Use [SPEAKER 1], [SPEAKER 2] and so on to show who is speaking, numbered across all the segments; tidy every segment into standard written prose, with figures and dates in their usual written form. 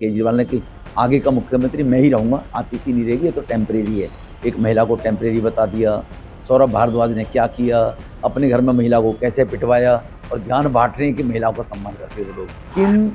[SPEAKER 1] केजरीवाल ने कि आगे का मुख्यमंत्री मैं ही रहूँगा, आतिशी नहीं रहेगी, ये तो टेम्परेरी है। एक महिला को टेम्परेरी बता दिया। सौरभ भारद्वाज ने क्या किया, अपने घर में महिला को कैसे पिटवाया और ज्ञान बांट रहे हैं कि महिलाओं का सम्मान करते वो लोग। लेकिन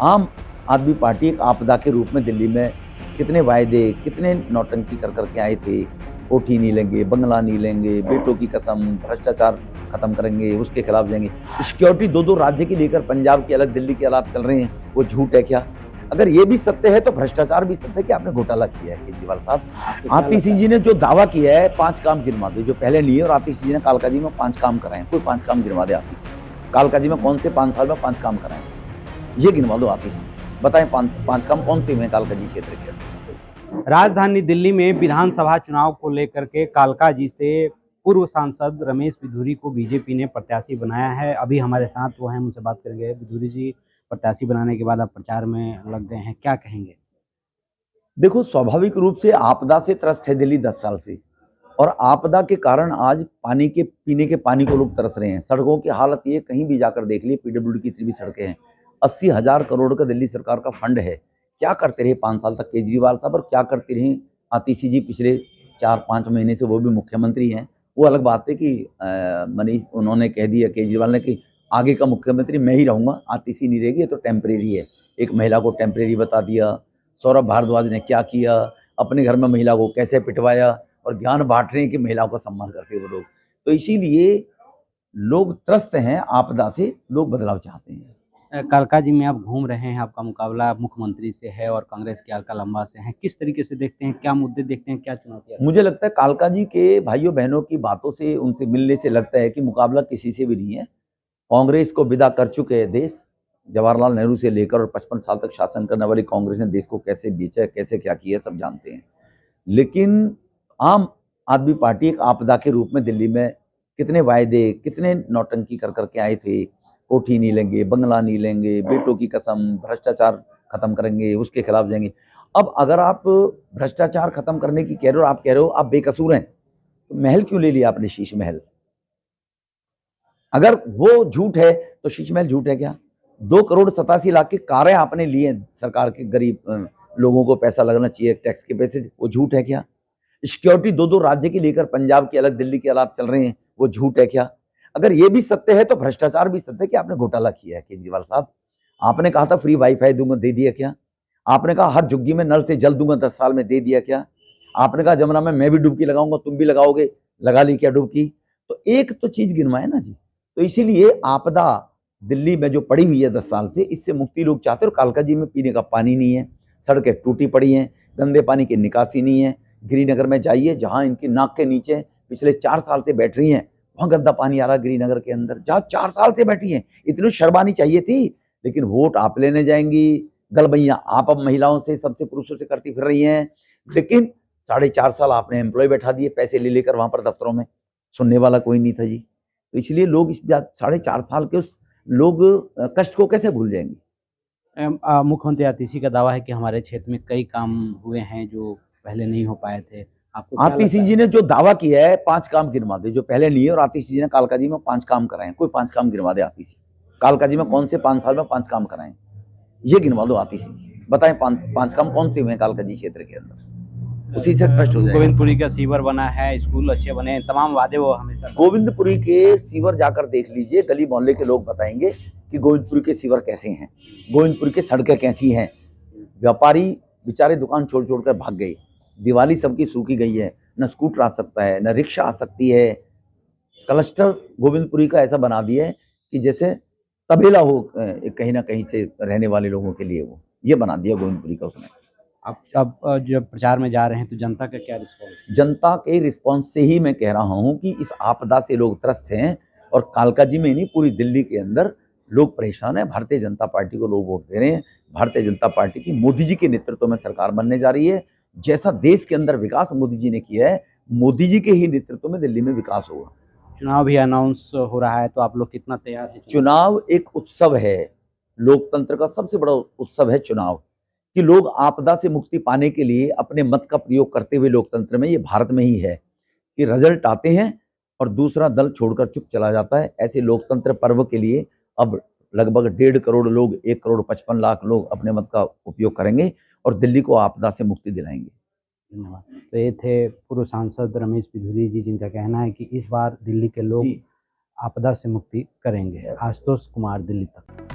[SPEAKER 1] आम आदमी पार्टी एक आपदा के रूप में दिल्ली में कितने वायदे, कितने नौटंकी कर करके आए थे। कोठी नहीं लेंगे, बंगला नहीं लेंगे, बेटों की कसम, भ्रष्टाचार खत्म करेंगे, उसके खिलाफ जाएंगे। सिक्योरिटी दो राज्य की लेकर पंजाब की अलग, दिल्ली के अलग चल रहे हैं, वो झूठ है क्या? अगर ये भी सत्य है तो भ्रष्टाचार भी सत्य है कि आपने घोटाला किया है केजरीवाल साहब। आतिशी जी ने जो दावा किया है 5 काम गिनवा दो जो पहले नहीं है, और आतिशी जी ने कालकाजी में 5 काम कराए। कोई 5 काम गिनवा दे आतिशी। कालकाजी में कौन से 5 साल में 5 काम कराए, ये गिनवा दो आतिशी। बताएं 5 काम कौन से हुए कालकाजी क्षेत्र के अंदर?
[SPEAKER 2] राजधानी दिल्ली में विधानसभा चुनाव को लेकर के कालकाजी से पूर्व सांसद रमेश बिधूरी को बीजेपी ने प्रत्याशी बनाया है। अभी हमारे साथ वो हैं, उनसे बात करेंगे। बिधूरी जी, प्रत्याशी बनाने के बाद आप प्रचार में लग गए हैं, क्या कहेंगे?
[SPEAKER 1] देखो, स्वाभाविक रूप से आपदा से त्रस्त है दिल्ली 10 साल से, और आपदा के कारण आज पानी के पीने के पानी को लोग तरस रहे हैं। सड़कों की हालत ये कहीं भी जाकर देख लिए, पीडब्ल्यूडी की इतनी भी सड़कें हैं। 80,000 करोड़ का दिल्ली सरकार का फंड है। क्या करते रहे 5 साल तक केजरीवाल साहब, और क्या करते रहे आतिशी जी पिछले 4-5 महीने से, वो भी मुख्यमंत्री हैं। वो अलग बात है कि मनीष उन्होंने कह दिया केजरीवाल ने कि आगे का मुख्यमंत्री मैं ही रहूँगा, आतिशी नहीं रहेगी, ये तो टेम्परेरी है। एक महिला को टेम्परेरी बता दिया। सौरभ भारद्वाज ने क्या किया, अपने घर में महिला को कैसे पिटवाया और ज्ञान बांट रहे हैं कि महिलाओं का सम्मान करते वो लोग। तो इसीलिए लोग त्रस्त हैं आपदा से, लोग बदलाव चाहते हैं।
[SPEAKER 2] कालकाजी में आप घूम रहे हैं, आपका मुकाबला मुख्यमंत्री से है और कांग्रेस के अलका लंबा से है। किस तरीके से देखते हैं, क्या मुद्दे देखते हैं, क्या चुनौतियां?
[SPEAKER 1] मुझे लगता है कालकाजी के भाइयों बहनों की बातों से, उनसे मिलने से लगता है कि मुकाबला किसी से भी नहीं है। कांग्रेस को विदा कर चुके हैं देश। जवाहरलाल नेहरू से लेकर और 55 साल तक शासन करने वाली कांग्रेस ने देश को कैसे बेचा, कैसे क्या किया, सब जानते हैं। लेकिन आम आदमी पार्टी एक आपदा के रूप में दिल्ली में कितने वायदे, कितने नौटंकी कर करके आए थे। कोठी नहीं लेंगे, बंगला नहीं लेंगे, बेटों की कसम, भ्रष्टाचार खत्म करेंगे, उसके खिलाफ जाएंगे। अब अगर आप भ्रष्टाचार खत्म करने की कह रहे हो, आप कह रहे हो आप बेकसूर हैं, तो महल क्यों ले लिया आपने, शीश महल? अगर वो झूठ है तो शीश महल झूठ है क्या? 2,87,00,000 की कारें आपने ली हैं सरकार के गरीब लोगों को पैसा लगना चाहिए टैक्स के पैसे से, वो झूठ है क्या? सिक्योरिटी दो राज्य की लेकर पंजाब की अलग, दिल्ली के अलग चल रहे हैं, वो झूठ है क्या? अगर ये भी सत्य है तो भ्रष्टाचार भी सत्य है कि आपने घोटाला किया है केजरीवाल साहब। आपने कहा था फ्री वाईफाई दूंगा, दे दिया क्या? आपने कहा हर झुग्गी में नल से जल दूंगा 10 साल में, दे दिया क्या? आपने कहा जमुना में मैं भी डुबकी लगाऊंगा, तुम भी लगाओगे, लगा ली क्या डुबकी? तो एक तो चीज गिनवाए ना जी। तो इसीलिए आपदा दिल्ली में जो पड़ी हुई है 10 साल से, इससे मुक्ति लोग चाहते हैं। और कालकाजी में पीने का पानी नहीं है, सड़कें टूटी पड़ी हैं, गंदे पानी की निकासी नहीं है। गिरिनगर में जाइए, जहां इनकी नाक के नीचे पिछले 4 साल से बैठ रही हैं, वहां गंदा पानी आ रहा है गिरिनगर के अंदर, जहां 4 साल से बैठी हैं। इतनी शर्मानी चाहिए थी, लेकिन वोट आप लेने जाएंगी, गलबैया आप अब महिलाओं से, सबसे, पुरुषों से करती फिर रही हैं। लेकिन 4.5 साल आपने एम्प्लॉय बैठा दिए पैसे ले लेकर वहां पर दफ्तरों में, सुनने वाला कोई नहीं था जी। तो इसलिए लोग इस 4.5 साल के उस लोग कष्ट को कैसे भूल जाएंगे?
[SPEAKER 2] मुख्यमंत्री आतिशी का दावा है कि हमारे क्षेत्र में कई काम हुए हैं जो पहले नहीं हो पाए थे। आपको क्या
[SPEAKER 1] आतिशी
[SPEAKER 2] लगता
[SPEAKER 1] जी ने जो दावा किया है 5 काम गिनवा दे जो पहले नहीं है, और आतिशी जी ने कालकाजी में 5 काम कराए। कोई 5 काम गिनवा दे आतिशी। कालकाजी में कौन से 5 साल में 5 काम कराए, ये गिनवा दो आतिशी जी। बताएं 5 काम कौन से हुए कालकाजी क्षेत्र के अंदर, उसी से स्पष्ट हो जाएगा।
[SPEAKER 2] गोविंदपुरी का सीवर बना है, स्कूल अच्छे बने, तमाम वादे वो हमेशा।
[SPEAKER 1] गोविंदपुरी के सीवर जाकर देख लीजिए, गली मोहल्ले के लोग बताएंगे कि गोविंदपुरी के सीवर कैसे हैं, गोविंदपुरी की सड़कें कैसी हैं। व्यापारी बेचारे दुकान छोड़ छोड़ कर भाग गए, दिवाली सबकी सूखी गई है, न स्कूटर आ सकता है, न रिक्शा आ सकती है। क्लस्टर गोविंदपुरी का ऐसा बना दिया है कि जैसे तबेला हो कहीं ना कहीं से रहने वाले लोगों के लिए, वो ये बना दिया गोविंदपुरी का उसने।
[SPEAKER 2] अब जब प्रचार में जा रहे हैं तो जनता का क्या रिस्पॉन्स?
[SPEAKER 1] जनता के रिस्पॉन्स से ही मैं कह रहा हूं कि इस आपदा से लोग त्रस्त हैं, और कालकाजी में नहीं पूरी दिल्ली के अंदर लोग परेशान हैं। भारतीय जनता पार्टी को लोग वोट दे रहे हैं। भारतीय जनता पार्टी की मोदी जी के नेतृत्व में सरकार बनने जा रही है। जैसा देश के अंदर विकास मोदी जी ने किया है, मोदी जी के ही नेतृत्व में दिल्ली में विकास होगा।
[SPEAKER 2] चुनाव भी अनाउंस हो रहा है, तो आप लोग कितना तैयार हैं?
[SPEAKER 1] चुनाव एक उत्सव है, लोकतंत्र का सबसे बड़ा उत्सव है चुनाव, कि लोग आपदा से मुक्ति पाने के लिए अपने मत का प्रयोग करते हुए, लोकतंत्र में, ये भारत में ही है कि रिजल्ट आते हैं और दूसरा दल छोड़कर चुप चला जाता है। ऐसे लोकतंत्र पर्व के लिए अब लगभग 1.5 करोड़ लोग, 1 करोड़ 55 लाख लोग अपने मत का उपयोग करेंगे और दिल्ली को आपदा से मुक्ति दिलाएंगे।
[SPEAKER 2] धन्यवाद। तो ये थे पूर्व सांसद रमेश बिधूरी जी, जिनका कहना है कि इस बार दिल्ली के लोग
[SPEAKER 1] जी।
[SPEAKER 2] आपदा से मुक्ति करेंगे। आशुतोष कुमार, दिल्ली तक।